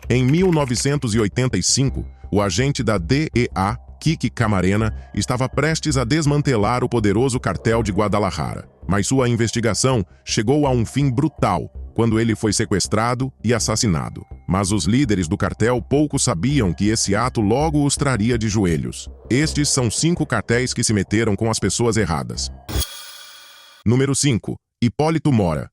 Em 1985, o agente da DEA, Kiki Camarena, estava prestes a desmantelar o poderoso cartel de Guadalajara. Mas sua investigação chegou a um fim brutal, quando ele foi sequestrado e assassinado. Mas os líderes do cartel pouco sabiam que esse ato logo os traria de joelhos. Estes são 5 cartéis que se meteram com as pessoas erradas. Número 5. Hipólito Mora.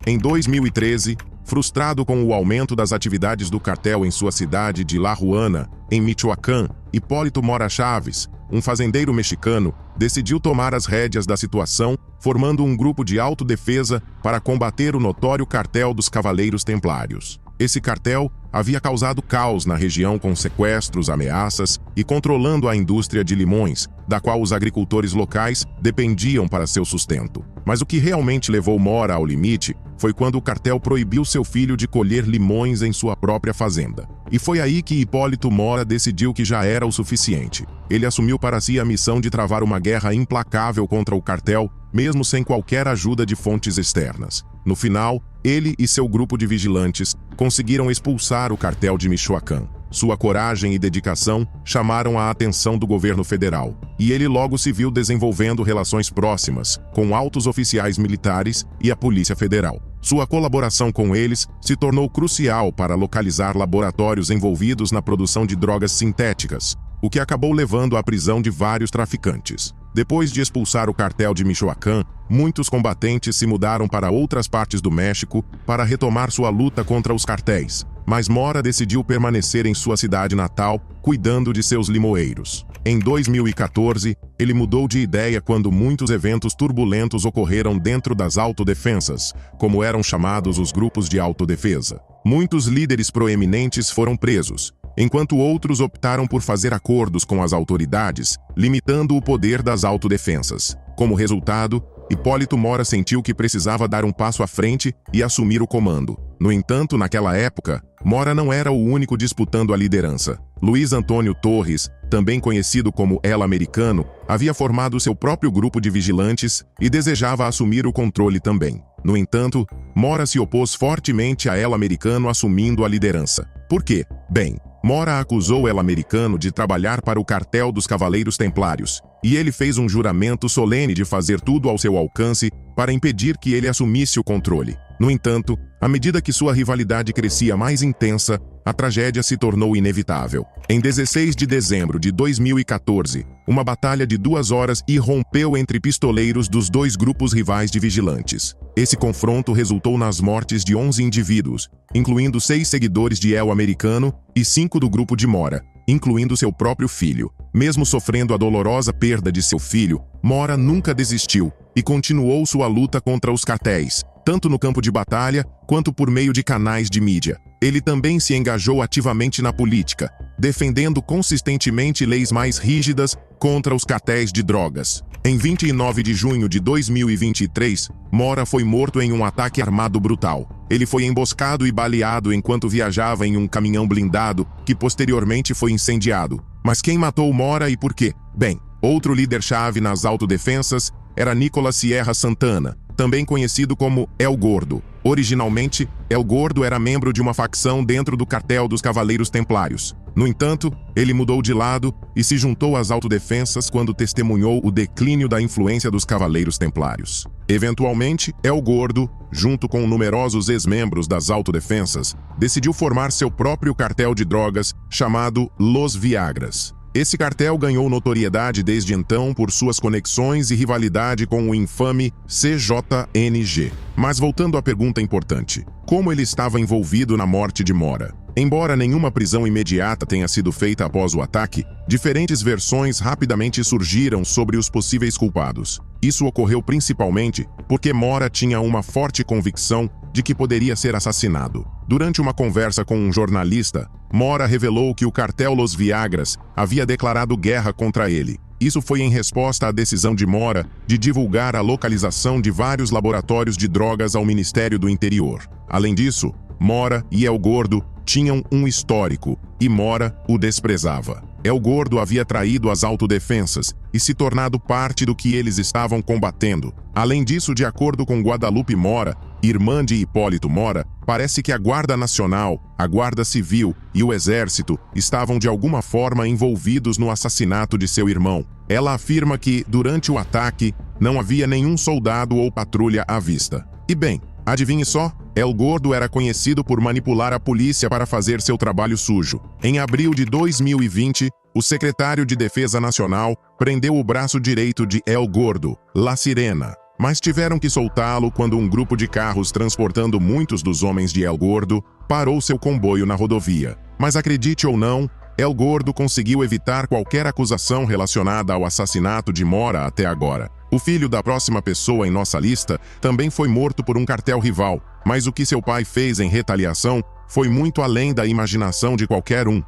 Em 2013, frustrado com o aumento das atividades do cartel em sua cidade de La Ruana, em Michoacán, Hipólito Mora Chaves, um fazendeiro mexicano, decidiu tomar as rédeas da situação, formando um grupo de autodefesa para combater o notório cartel dos Cavaleiros Templários. Esse cartel havia causado caos na região com sequestros, ameaças e controlando a indústria de limões, da qual os agricultores locais dependiam para seu sustento. Mas o que realmente levou Mora ao limite foi quando o cartel proibiu seu filho de colher limões em sua própria fazenda. E foi aí que Hipólito Mora decidiu que já era o suficiente. Ele assumiu para si a missão de travar uma guerra implacável contra o cartel, mesmo sem qualquer ajuda de fontes externas. No final, ele e seu grupo de vigilantes conseguiram expulsar o cartel de Michoacán. Sua coragem e dedicação chamaram a atenção do governo federal, e ele logo se viu desenvolvendo relações próximas com altos oficiais militares e a Polícia Federal. Sua colaboração com eles se tornou crucial para localizar laboratórios envolvidos na produção de drogas sintéticas, o que acabou levando à prisão de vários traficantes. Depois de expulsar o cartel de Michoacán, muitos combatentes se mudaram para outras partes do México para retomar sua luta contra os cartéis. Mas Mora decidiu permanecer em sua cidade natal, cuidando de seus limoeiros. Em 2014, ele mudou de ideia quando muitos eventos turbulentos ocorreram dentro das autodefensas, como eram chamados os grupos de autodefesa. Muitos líderes proeminentes foram presos, enquanto outros optaram por fazer acordos com as autoridades, limitando o poder das autodefensas. Como resultado, Hipólito Mora sentiu que precisava dar um passo à frente e assumir o comando. No entanto, naquela época, Mora não era o único disputando a liderança. Luiz Antônio Torres, também conhecido como El Americano, havia formado seu próprio grupo de vigilantes e desejava assumir o controle também. No entanto, Mora se opôs fortemente a El Americano assumindo a liderança. Por quê? Bem, Mora acusou El Americano de trabalhar para o cartel dos Cavaleiros Templários, e ele fez um juramento solene de fazer tudo ao seu alcance para impedir que ele assumisse o controle. No entanto, à medida que sua rivalidade crescia mais intensa, a tragédia se tornou inevitável. Em 16 de dezembro de 2014, uma batalha de 2 horas irrompeu entre pistoleiros dos 2 grupos rivais de vigilantes. Esse confronto resultou nas mortes de 11 indivíduos, incluindo 6 seguidores de El Americano e 5 do grupo de Mora, incluindo seu próprio filho. Mesmo sofrendo a dolorosa perda de seu filho, Mora nunca desistiu e continuou sua luta contra os cartéis, tanto no campo de batalha quanto por meio de canais de mídia. Ele também se engajou ativamente na política, defendendo consistentemente leis mais rígidas contra os cartéis de drogas. Em 29 de junho de 2023, Mora foi morto em um ataque armado brutal. Ele foi emboscado e baleado enquanto viajava em um caminhão blindado, que posteriormente foi incendiado. Mas quem matou Mora e por quê? Bem, outro líder-chave nas autodefensas era Nicolas Sierra Santana, também conhecido como El Gordo. Originalmente, El Gordo era membro de uma facção dentro do cartel dos Cavaleiros Templários. No entanto, ele mudou de lado e se juntou às autodefensas quando testemunhou o declínio da influência dos Cavaleiros Templários. Eventualmente, El Gordo, junto com numerosos ex-membros das autodefensas, decidiu formar seu próprio cartel de drogas chamado Los Viagras. Esse cartel ganhou notoriedade desde então por suas conexões e rivalidade com o infame CJNG. Mas voltando à pergunta importante, como ele estava envolvido na morte de Mora? Embora nenhuma prisão imediata tenha sido feita após o ataque, diferentes versões rapidamente surgiram sobre os possíveis culpados. Isso ocorreu principalmente porque Mora tinha uma forte convicção de que poderia ser assassinado. Durante uma conversa com um jornalista, Mora revelou que o cartel Los Viagras havia declarado guerra contra ele. Isso foi em resposta à decisão de Mora de divulgar a localização de vários laboratórios de drogas ao Ministério do Interior. Além disso, Mora e El Gordo tinham um histórico, e Mora o desprezava. El Gordo havia traído as autodefensas e se tornado parte do que eles estavam combatendo. Além disso, de acordo com Guadalupe Mora, irmã de Hipólito Mora, parece que a Guarda Nacional, a Guarda Civil e o Exército estavam de alguma forma envolvidos no assassinato de seu irmão. Ela afirma que, durante o ataque, não havia nenhum soldado ou patrulha à vista. E bem, adivinhe só? El Gordo era conhecido por manipular a polícia para fazer seu trabalho sujo. Em abril de 2020, o secretário de Defesa Nacional prendeu o braço direito de El Gordo, La Sirena, mas tiveram que soltá-lo quando um grupo de carros transportando muitos dos homens de El Gordo parou seu comboio na rodovia. Mas acredite ou não, El Gordo conseguiu evitar qualquer acusação relacionada ao assassinato de Mora até agora. O filho da próxima pessoa em nossa lista também foi morto por um cartel rival, mas o que seu pai fez em retaliação foi muito além da imaginação de qualquer um.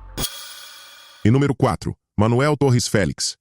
E número 4. Manuel Torres Félix.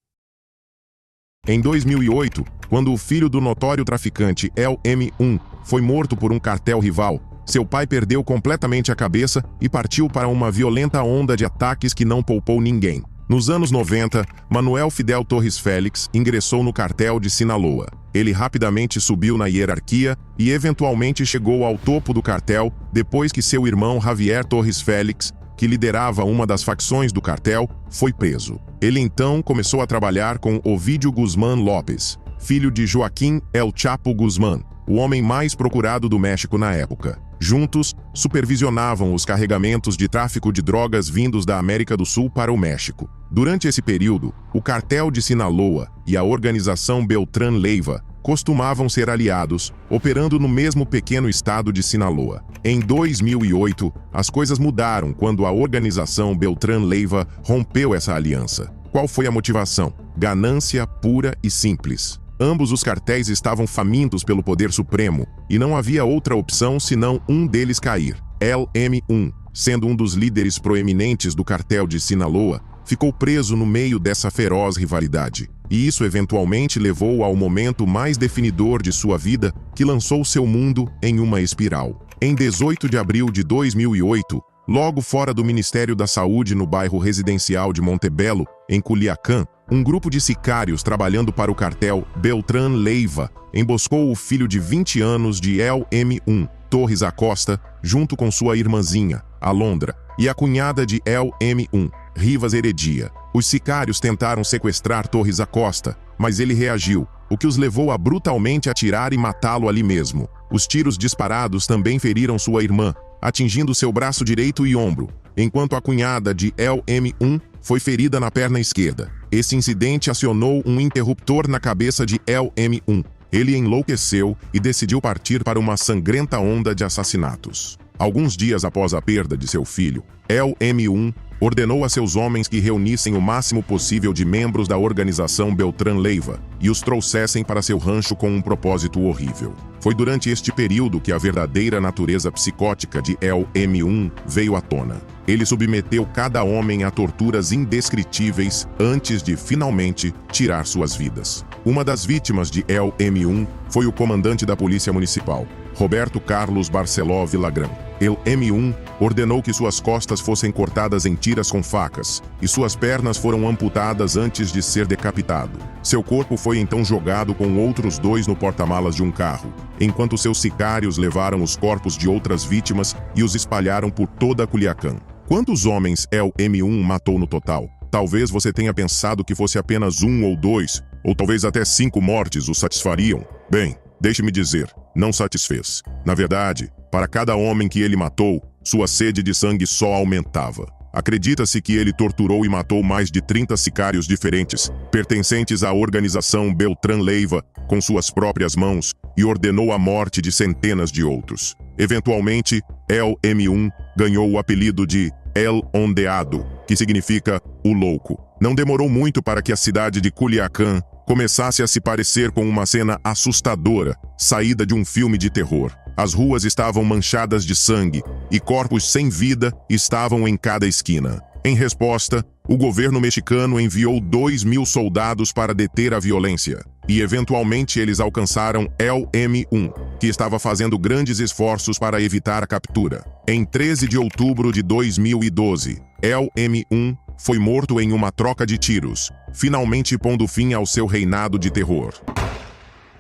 Em 2008, quando o filho do notório traficante El M1 foi morto por um cartel rival, seu pai perdeu completamente a cabeça e partiu para uma violenta onda de ataques que não poupou ninguém. Nos anos 90, Manuel Fidel Torres Félix ingressou no cartel de Sinaloa. Ele rapidamente subiu na hierarquia e eventualmente chegou ao topo do cartel depois que seu irmão Javier Torres Félix, que liderava uma das facções do cartel, foi preso. Ele então começou a trabalhar com Ovidio Guzmán López, filho de Joaquim El Chapo Guzmán, o homem mais procurado do México na época. Juntos, supervisionavam os carregamentos de tráfico de drogas vindos da América do Sul para o México. Durante esse período, o cartel de Sinaloa e a organização Beltrán Leiva costumavam ser aliados, operando no mesmo pequeno estado de Sinaloa. Em 2008, as coisas mudaram quando a organização Beltrán Leiva rompeu essa aliança. Qual foi a motivação? Ganância pura e simples. Ambos os cartéis estavam famintos pelo poder supremo, e não havia outra opção senão um deles cair. El M1, sendo um dos líderes proeminentes do cartel de Sinaloa, ficou preso no meio dessa feroz rivalidade. E isso eventualmente levou ao momento mais definidor de sua vida, que lançou seu mundo em uma espiral. Em 18 de abril de 2008, logo fora do Ministério da Saúde no bairro residencial de Montebello, em Culiacán, um grupo de sicários trabalhando para o cartel Beltrán Leiva emboscou o filho de 20 anos de El M1, Torres Acosta, junto com sua irmãzinha, Alondra, e a cunhada de El M1, Rivas Heredia. Os sicários tentaram sequestrar Torres Acosta, mas ele reagiu, o que os levou a brutalmente atirar e matá-lo ali mesmo. Os tiros disparados também feriram sua irmã, atingindo seu braço direito e ombro, enquanto a cunhada de El M1 foi ferida na perna esquerda. Esse incidente acionou um interruptor na cabeça de El M1. Ele enlouqueceu e decidiu partir para uma sangrenta onda de assassinatos. Alguns dias após a perda de seu filho, El M1 ordenou a seus homens que reunissem o máximo possível de membros da organização Beltrán Leiva e os trouxessem para seu rancho com um propósito horrível. Foi durante este período que a verdadeira natureza psicótica de El M1 veio à tona. Ele submeteu cada homem a torturas indescritíveis antes de, finalmente, tirar suas vidas. Uma das vítimas de El M1 foi o comandante da Polícia Municipal, Roberto Carlos Barceló Villagrán. El M1 ordenou que suas costas fossem cortadas em tiras com facas e suas pernas foram amputadas antes de ser decapitado. Seu corpo foi então jogado com outros 2 no porta-malas de um carro, enquanto seus sicários levaram os corpos de outras vítimas e os espalharam por toda Culiacán. Quantos homens El M1 matou no total? Talvez você tenha pensado que fosse apenas 1 ou 2, ou talvez até 5 mortes o satisfariam. Bem, deixe-me dizer, não satisfez. Na verdade, para cada homem que ele matou, sua sede de sangue só aumentava. Acredita-se que ele torturou e matou mais de 30 sicários diferentes, pertencentes à organização Beltrán Leiva, com suas próprias mãos, e ordenou a morte de centenas de outros. Eventualmente, El M1 ganhou o apelido de El Ondeado, que significa o louco. Não demorou muito para que a cidade de Culiacán começasse a se parecer com uma cena assustadora, saída de um filme de terror. As ruas estavam manchadas de sangue e corpos sem vida estavam em cada esquina. Em resposta, o governo mexicano enviou 2.000 soldados para deter a violência. E eventualmente eles alcançaram El M1, que estava fazendo grandes esforços para evitar a captura. Em 13 de outubro de 2012, El M1 foi morto em uma troca de tiros, finalmente pondo fim ao seu reinado de terror.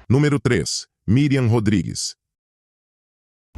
Número 3. Miriam Rodrigues.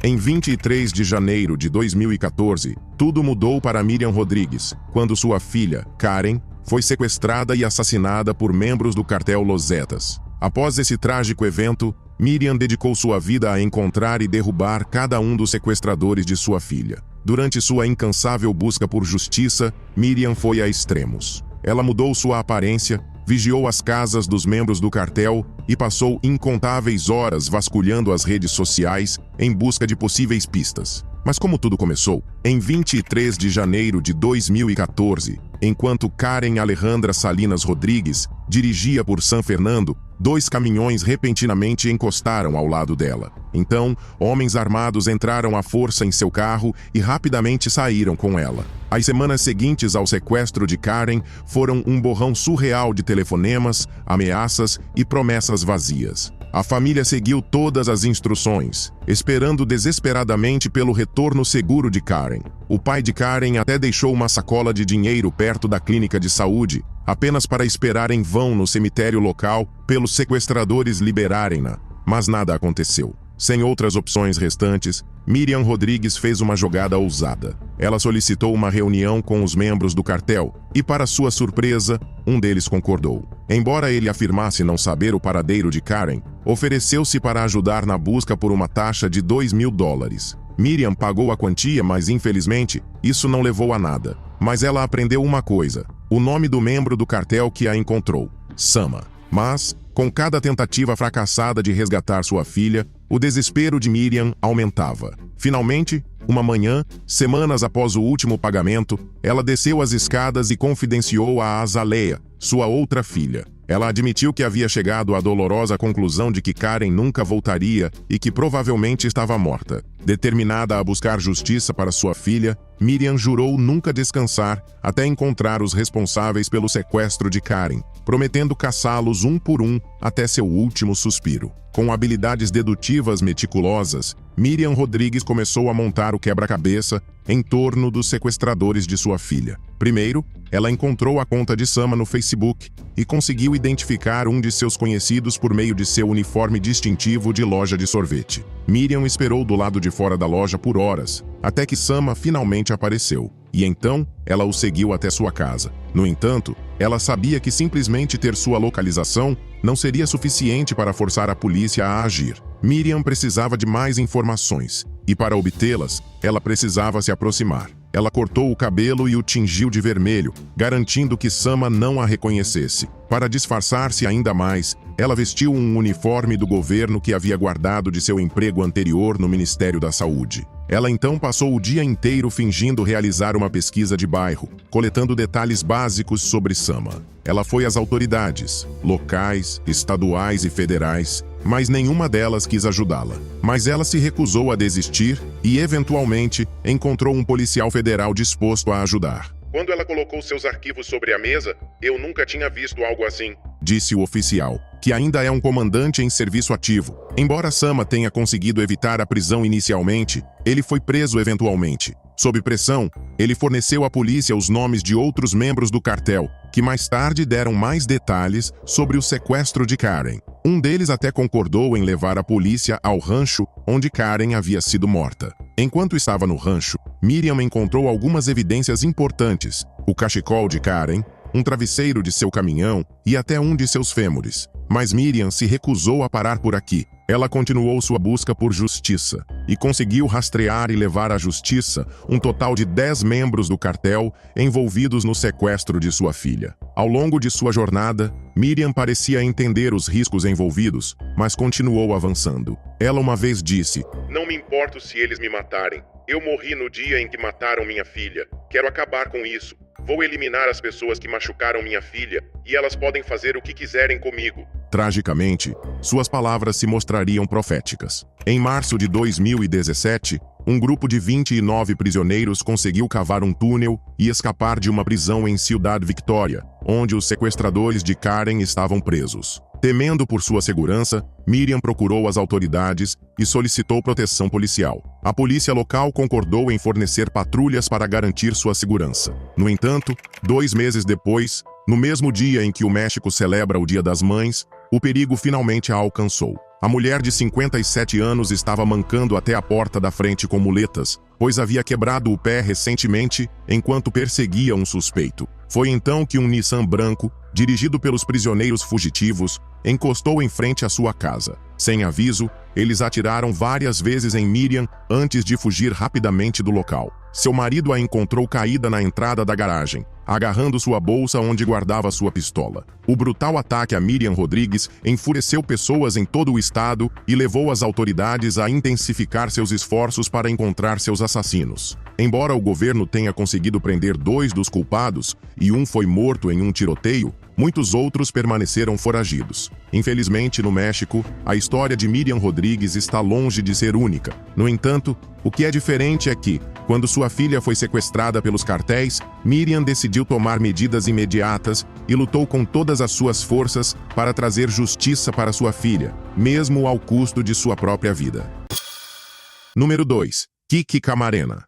Em 23 de janeiro de 2014, tudo mudou para Miriam Rodrigues, quando sua filha, Karen, foi sequestrada e assassinada por membros do cartel Los Zetas. Após esse trágico evento, Miriam dedicou sua vida a encontrar e derrubar cada um dos sequestradores de sua filha. Durante sua incansável busca por justiça, Miriam foi a extremos. Ela mudou sua aparência, vigiou as casas dos membros do cartel e passou incontáveis horas vasculhando as redes sociais em busca de possíveis pistas. Mas como tudo começou? Em 23 de janeiro de 2014, enquanto Karen Alejandra Salinas Rodrigues dirigia por San Fernando, 2 caminhões repentinamente encostaram ao lado dela. Então, homens armados entraram à força em seu carro e rapidamente saíram com ela. As semanas seguintes ao sequestro de Karen foram um borrão surreal de telefonemas, ameaças e promessas vazias. A família seguiu todas as instruções, esperando desesperadamente pelo retorno seguro de Karen. O pai de Karen até deixou uma sacola de dinheiro perto da clínica de saúde, apenas para esperar em vão no cemitério local pelos sequestradores liberarem-na. Mas nada aconteceu. Sem outras opções restantes, Miriam Rodrigues fez uma jogada ousada. Ela solicitou uma reunião com os membros do cartel e, para sua surpresa, um deles concordou. Embora ele afirmasse não saber o paradeiro de Karen, ofereceu-se para ajudar na busca por uma taxa de $2.000. Miriam pagou a quantia, mas infelizmente, isso não levou a nada. Mas ela aprendeu uma coisa: o nome do membro do cartel que a encontrou: Sama. Mas, com cada tentativa fracassada de resgatar sua filha, o desespero de Miriam aumentava. Finalmente, uma manhã, semanas após o último pagamento, ela desceu as escadas e confidenciou a Azaleia, sua outra filha. Ela admitiu que havia chegado à dolorosa conclusão de que Karen nunca voltaria e que provavelmente estava morta. Determinada a buscar justiça para sua filha, Miriam jurou nunca descansar até encontrar os responsáveis pelo sequestro de Karen, prometendo caçá-los um por um até seu último suspiro. Com habilidades dedutivas meticulosas, Miriam Rodrigues começou a montar o quebra-cabeça em torno dos sequestradores de sua filha. Primeiro, ela encontrou a conta de Sama no Facebook e conseguiu identificar um de seus conhecidos por meio de seu uniforme distintivo de loja de sorvete. Miriam esperou do lado de fora da loja por horas, até que Sama finalmente apareceu. E então, ela o seguiu até sua casa. No entanto, ela sabia que simplesmente ter sua localização não seria suficiente para forçar a polícia a agir. Miriam precisava de mais informações, e para obtê-las, ela precisava se aproximar. Ela cortou o cabelo e o tingiu de vermelho, garantindo que Sama não a reconhecesse. Para disfarçar-se ainda mais, ela vestiu um uniforme do governo que havia guardado de seu emprego anterior no Ministério da Saúde. Ela então passou o dia inteiro fingindo realizar uma pesquisa de bairro, coletando detalhes básicos sobre Sama. Ela foi às autoridades, locais, estaduais e federais, mas nenhuma delas quis ajudá-la. Mas ela se recusou a desistir e, eventualmente, encontrou um policial federal disposto a ajudar. Quando ela colocou seus arquivos sobre a mesa, eu nunca tinha visto algo assim, disse o oficial, que ainda é um comandante em serviço ativo. Embora Sama tenha conseguido evitar a prisão inicialmente, ele foi preso eventualmente. Sob pressão, ele forneceu à polícia os nomes de outros membros do cartel, que mais tarde deram mais detalhes sobre o sequestro de Karen. Um deles até concordou em levar a polícia ao rancho onde Karen havia sido morta. Enquanto estava no rancho, Miriam encontrou algumas evidências importantes: o cachecol de Karen, um travesseiro de seu caminhão e até um de seus fêmures. Mas Miriam se recusou a parar por aqui. Ela continuou sua busca por justiça e conseguiu rastrear e levar à justiça um total de 10 membros do cartel envolvidos no sequestro de sua filha. Ao longo de sua jornada, Miriam parecia entender os riscos envolvidos, mas continuou avançando. Ela uma vez disse: "Não me importo se eles me matarem. Eu morri no dia em que mataram minha filha. Quero acabar com isso. Vou eliminar as pessoas que machucaram minha filha e elas podem fazer o que quiserem comigo." Tragicamente, suas palavras se mostrariam proféticas. Em março de 2017, um grupo de 29 prisioneiros conseguiu cavar um túnel e escapar de uma prisão em Ciudad Victoria, onde os sequestradores de Karen estavam presos. Temendo por sua segurança, Miriam procurou as autoridades e solicitou proteção policial. A polícia local concordou em fornecer patrulhas para garantir sua segurança. No entanto, 2 meses depois, no mesmo dia em que o México celebra o Dia das Mães, o perigo finalmente a alcançou. A mulher de 57 anos estava mancando até a porta da frente com muletas, pois havia quebrado o pé recentemente enquanto perseguia um suspeito. Foi então que um Nissan branco, dirigido pelos prisioneiros fugitivos, encostou em frente à sua casa. Sem aviso, eles atiraram várias vezes em Miriam antes de fugir rapidamente do local. Seu marido a encontrou caída na entrada da garagem, agarrando sua bolsa onde guardava sua pistola. O brutal ataque a Miriam Rodrigues enfureceu pessoas em todo o estado e levou as autoridades a intensificar seus esforços para encontrar seus assassinos. Embora o governo tenha conseguido prender 2 dos culpados e um foi morto em um tiroteio, muitos outros permaneceram foragidos. Infelizmente, no México, a história de Miriam Rodrigues está longe de ser única. No entanto, o que é diferente é que, quando sua filha foi sequestrada pelos cartéis, Miriam decidiu tomar medidas imediatas e lutou com todas as suas forças para trazer justiça para sua filha, mesmo ao custo de sua própria vida. Número 2. Kiki Camarena.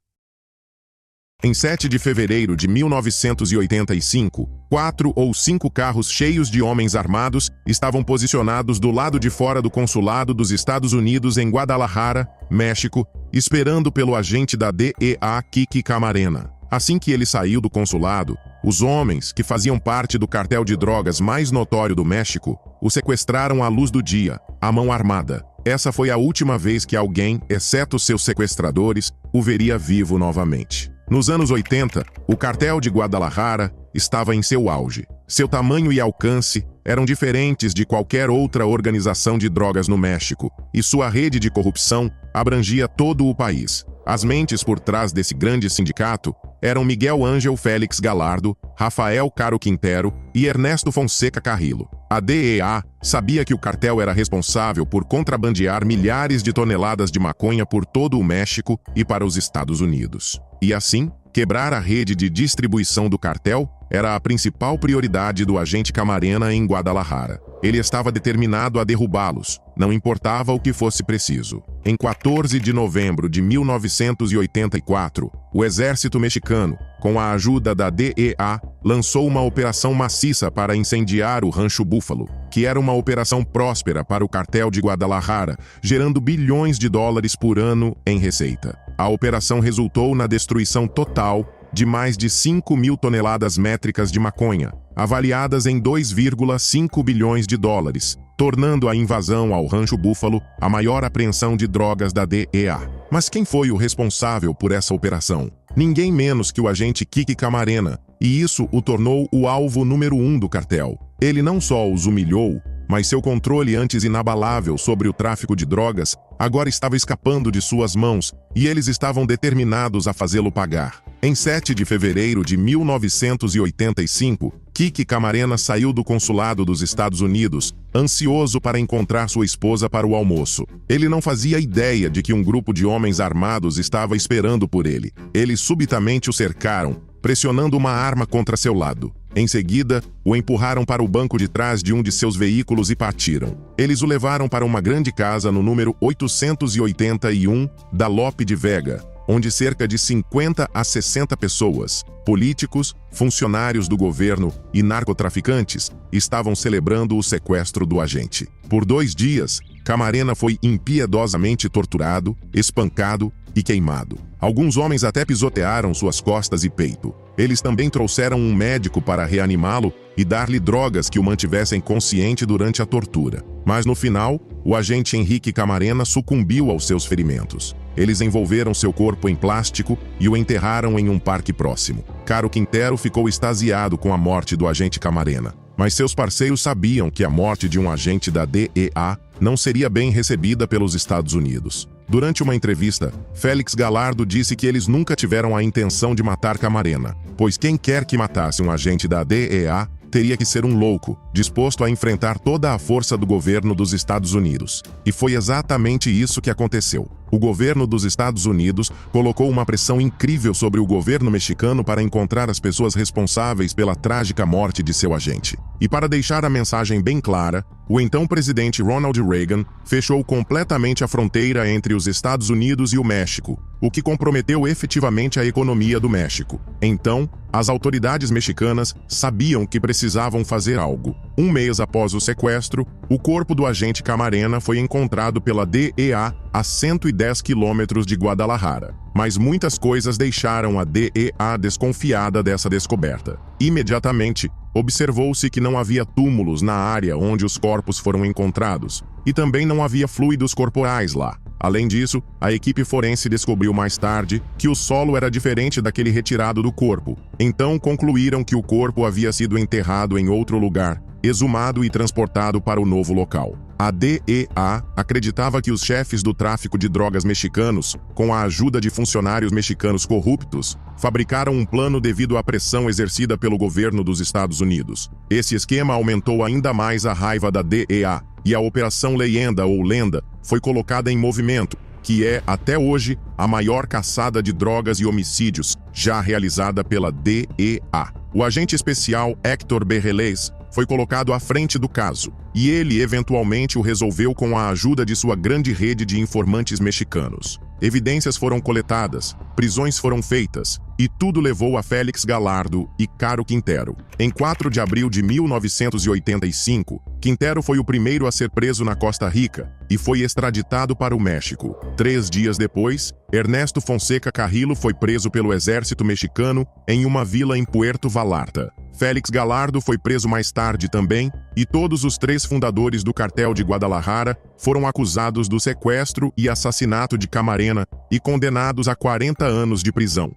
Em 7 de fevereiro de 1985, 4 ou 5 carros cheios de homens armados estavam posicionados do lado de fora do consulado dos Estados Unidos em Guadalajara, México, esperando pelo agente da DEA Kiki Camarena. Assim que ele saiu do consulado, os homens, que faziam parte do cartel de drogas mais notório do México, o sequestraram à luz do dia, à mão armada. Essa foi a última vez que alguém, exceto seus sequestradores, o veria vivo novamente. Nos anos 80, o cartel de Guadalajara estava em seu auge. Seu tamanho e alcance eram diferentes de qualquer outra organização de drogas no México, e sua rede de corrupção abrangia todo o país. As mentes por trás desse grande sindicato eram Miguel Ángel Félix Gallardo, Rafael Caro Quintero e Ernesto Fonseca Carrillo. A DEA sabia que o cartel era responsável por contrabandear milhares de toneladas de maconha por todo o México e para os Estados Unidos. E assim, quebrar a rede de distribuição do cartel era a principal prioridade do agente Camarena em Guadalajara. Ele estava determinado a derrubá-los, não importava o que fosse preciso. Em 14 de novembro de 1984, o exército mexicano, com a ajuda da DEA, lançou uma operação maciça para incendiar o Rancho Búfalo, que era uma operação próspera para o cartel de Guadalajara, gerando bilhões de dólares por ano em receita. A operação resultou na destruição total de mais de 5.000 toneladas métricas de maconha, avaliadas em 2,5 bilhões de dólares, tornando a invasão ao Rancho Búfalo a maior apreensão de drogas da DEA. Mas quem foi o responsável por essa operação? Ninguém menos que o agente Kiki Camarena, e isso o tornou o alvo número 1 do cartel. Ele não só os humilhou, mas seu controle antes inabalável sobre o tráfico de drogas agora estava escapando de suas mãos e eles estavam determinados a fazê-lo pagar. Em 7 de fevereiro de 1985, Kiki Camarena saiu do consulado dos Estados Unidos, ansioso para encontrar sua esposa para o almoço. Ele não fazia ideia de que um grupo de homens armados estava esperando por ele. Eles subitamente o cercaram, pressionando uma arma contra seu lado. Em seguida, o empurraram para o banco de trás de um de seus veículos e partiram. Eles o levaram para uma grande casa no número 881 da Lope de Vega, onde cerca de 50 a 60 pessoas, políticos, funcionários do governo e narcotraficantes, estavam celebrando o sequestro do agente. Por 2 dias, Camarena foi impiedosamente torturado, espancado e queimado. Alguns homens até pisotearam suas costas e peito. Eles também trouxeram um médico para reanimá-lo e dar-lhe drogas que o mantivessem consciente durante a tortura. Mas no final, o agente Henrique Camarena sucumbiu aos seus ferimentos. Eles envolveram seu corpo em plástico e o enterraram em um parque próximo. Caro Quintero ficou extasiado com a morte do agente Camarena, mas seus parceiros sabiam que a morte de um agente da DEA não seria bem recebida pelos Estados Unidos. Durante uma entrevista, Félix Gallardo disse que eles nunca tiveram a intenção de matar Camarena, pois quem quer que matasse um agente da DEA teria que ser um louco, disposto a enfrentar toda a força do governo dos Estados Unidos. E foi exatamente isso que aconteceu. O governo dos Estados Unidos colocou uma pressão incrível sobre o governo mexicano para encontrar as pessoas responsáveis pela trágica morte de seu agente. E para deixar a mensagem bem clara, o então presidente Ronald Reagan fechou completamente a fronteira entre os Estados Unidos e o México, o que comprometeu efetivamente a economia do México. Então, as autoridades mexicanas sabiam que precisavam fazer algo. Um mês após o sequestro, o corpo do agente Camarena foi encontrado pela DEA a 110 quilômetros de Guadalajara. Mas muitas coisas deixaram a DEA desconfiada dessa descoberta. Imediatamente, observou-se que não havia túmulos na área onde os corpos foram encontrados, e também não havia fluidos corporais lá. Além disso, a equipe forense descobriu mais tarde que o solo era diferente daquele retirado do corpo. Então concluíram que o corpo havia sido enterrado em outro lugar, exumado e transportado para o novo local. A DEA acreditava que os chefes do tráfico de drogas mexicanos, com a ajuda de funcionários mexicanos corruptos, fabricaram um plano devido à pressão exercida pelo governo dos Estados Unidos. Esse esquema aumentou ainda mais a raiva da DEA, e a Operação Leyenda ou Lenda foi colocada em movimento, que é, até hoje, a maior caçada de drogas e homicídios já realizada pela DEA. O agente especial Héctor Berrelez foi colocado à frente do caso, e ele eventualmente o resolveu com a ajuda de sua grande rede de informantes mexicanos. Evidências foram coletadas, prisões foram feitas, e tudo levou a Félix Gallardo e Caro Quintero. Em 4 de abril de 1985, Quintero foi o primeiro a ser preso na Costa Rica e foi extraditado para o México. 3 dias depois, Ernesto Fonseca Carrillo foi preso pelo exército mexicano em uma vila em Puerto Vallarta. Félix Gallardo foi preso mais tarde também, e todos os 3 fundadores do cartel de Guadalajara foram acusados do sequestro e assassinato de Camarena e condenados a 40 anos de prisão.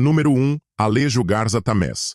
Número 1. Alejo Garza Tamés.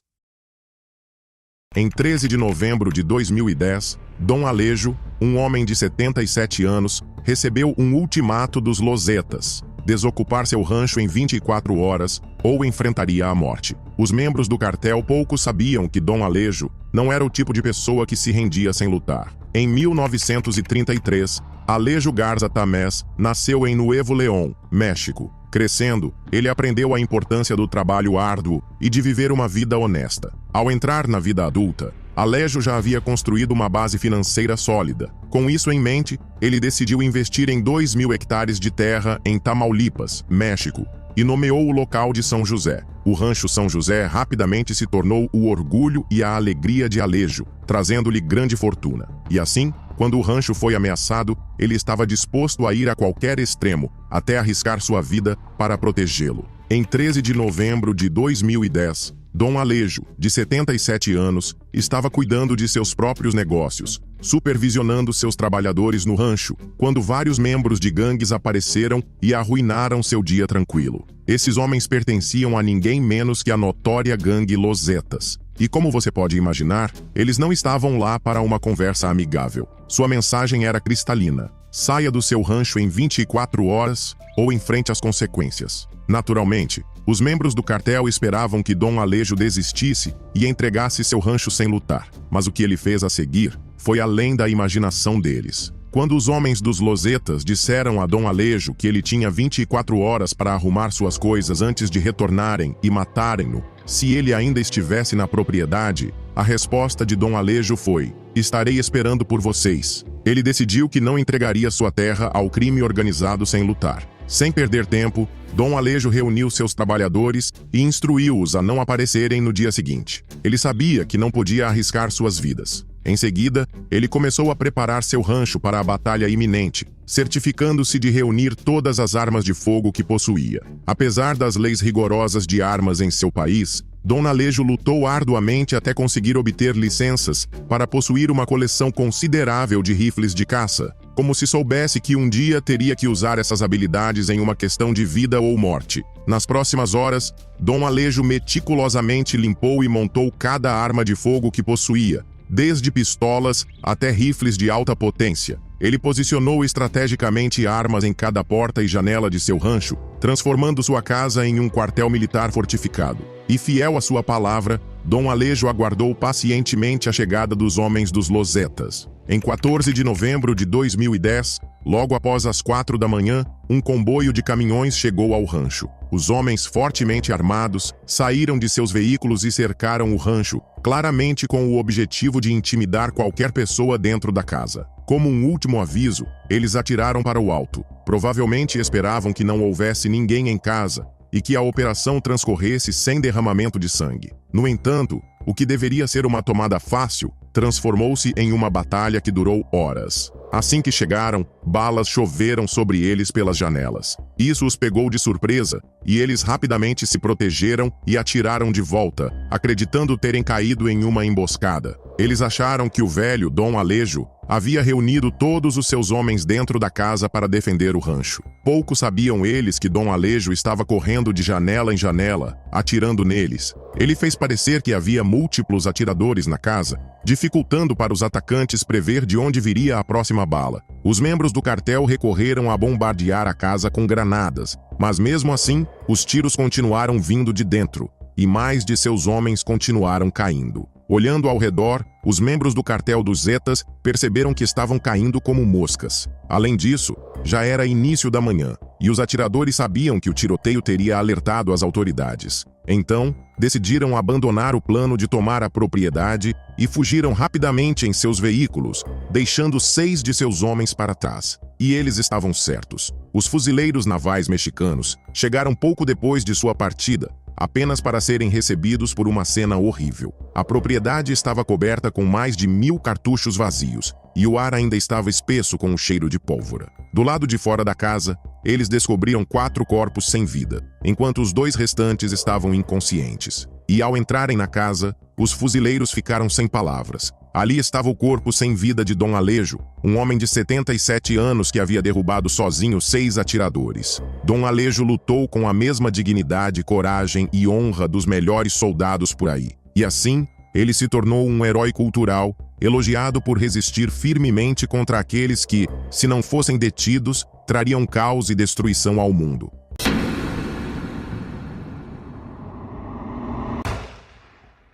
Em 13 de novembro de 2010, Dom Alejo, um homem de 77 anos, recebeu um ultimato dos Lozetas: desocupar seu rancho em 24 horas ou enfrentaria a morte. Os membros do cartel pouco sabiam que Dom Alejo não era o tipo de pessoa que se rendia sem lutar. Em 1933, Alejo Garza Tamés nasceu em Nuevo León, México. Crescendo, ele aprendeu a importância do trabalho árduo e de viver uma vida honesta. Ao entrar na vida adulta, Alejo já havia construído uma base financeira sólida. Com isso em mente, ele decidiu investir em 2.000 hectares de terra em Tamaulipas, México, e nomeou o local de São José. O rancho São José rapidamente se tornou o orgulho e a alegria de Alejo, trazendo-lhe grande fortuna. E assim, quando o rancho foi ameaçado, ele estava disposto a ir a qualquer extremo, até arriscar sua vida para protegê-lo. Em 13 de novembro de 2010, Dom Alejo, de 77 anos, estava cuidando de seus próprios negócios, supervisionando seus trabalhadores no rancho, quando vários membros de gangues apareceram e arruinaram seu dia tranquilo. Esses homens pertenciam a ninguém menos que a notória gangue Lozetas. E como você pode imaginar, eles não estavam lá para uma conversa amigável. Sua mensagem era cristalina: saia do seu rancho em 24 horas ou enfrente as consequências. Naturalmente, os membros do cartel esperavam que Dom Alejo desistisse e entregasse seu rancho sem lutar. Mas o que ele fez a seguir foi além da imaginação deles. Quando os homens dos Lozetas disseram a Dom Alejo que ele tinha 24 horas para arrumar suas coisas antes de retornarem e matarem-no, se ele ainda estivesse na propriedade, a resposta de Dom Alejo foi: estarei esperando por vocês. Ele decidiu que não entregaria sua terra ao crime organizado sem lutar. Sem perder tempo, Dom Alejo reuniu seus trabalhadores e instruiu-os a não aparecerem no dia seguinte. Ele sabia que não podia arriscar suas vidas. Em seguida, ele começou a preparar seu rancho para a batalha iminente, certificando-se de reunir todas as armas de fogo que possuía. Apesar das leis rigorosas de armas em seu país, Dom Alejo lutou arduamente até conseguir obter licenças para possuir uma coleção considerável de rifles de caça, como se soubesse que um dia teria que usar essas habilidades em uma questão de vida ou morte. Nas próximas horas, Dom Alejo meticulosamente limpou e montou cada arma de fogo que possuía, desde pistolas até rifles de alta potência. Ele posicionou estrategicamente armas em cada porta e janela de seu rancho, transformando sua casa em um quartel militar fortificado. E fiel à sua palavra, Dom Alejo aguardou pacientemente a chegada dos homens dos Lozetas. Em 14 de novembro de 2010, Logo após as 4 da manhã, um comboio de caminhões chegou ao rancho. Os homens fortemente armados saíram de seus veículos e cercaram o rancho, claramente com o objetivo de intimidar qualquer pessoa dentro da casa. Como um último aviso, eles atiraram para o alto. Provavelmente esperavam que não houvesse ninguém em casa e que a operação transcorresse sem derramamento de sangue. No entanto, o que deveria ser uma tomada fácil transformou-se em uma batalha que durou horas. Assim que chegaram, balas choveram sobre eles pelas janelas. Isso os pegou de surpresa, e eles rapidamente se protegeram e atiraram de volta, acreditando terem caído em uma emboscada. Eles acharam que o velho Dom Alejo havia reunido todos os seus homens dentro da casa para defender o rancho. Pouco sabiam eles que Dom Alejo estava correndo de janela em janela, atirando neles. Ele fez parecer que havia múltiplos atiradores na casa, dificultando para os atacantes prever de onde viria a próxima bala. Os membros do cartel recorreram a bombardear a casa com granadas, mas mesmo assim, os tiros continuaram vindo de dentro, e mais de seus homens continuaram caindo. Olhando ao redor, os membros do cartel dos Zetas perceberam que estavam caindo como moscas. Além disso, já era início da manhã, e os atiradores sabiam que o tiroteio teria alertado as autoridades. Então, decidiram abandonar o plano de tomar a propriedade e fugiram rapidamente em seus veículos, deixando 6 de seus homens para trás. E eles estavam certos. Os fuzileiros navais mexicanos chegaram pouco depois de sua partida, apenas para serem recebidos por uma cena horrível. A propriedade estava coberta com mais de 1000 cartuchos vazios, e o ar ainda estava espesso com o cheiro de pólvora. Do lado de fora da casa, eles descobriram 4 corpos sem vida, enquanto os 2 restantes estavam inconscientes. E ao entrarem na casa, os fuzileiros ficaram sem palavras. Ali estava o corpo sem vida de Dom Alejo, um homem de 77 anos que havia derrubado sozinho 6 atiradores. Dom Alejo lutou com a mesma dignidade, coragem e honra dos melhores soldados por aí. E assim, ele se tornou um herói cultural, elogiado por resistir firmemente contra aqueles que, se não fossem detidos, trariam caos e destruição ao mundo.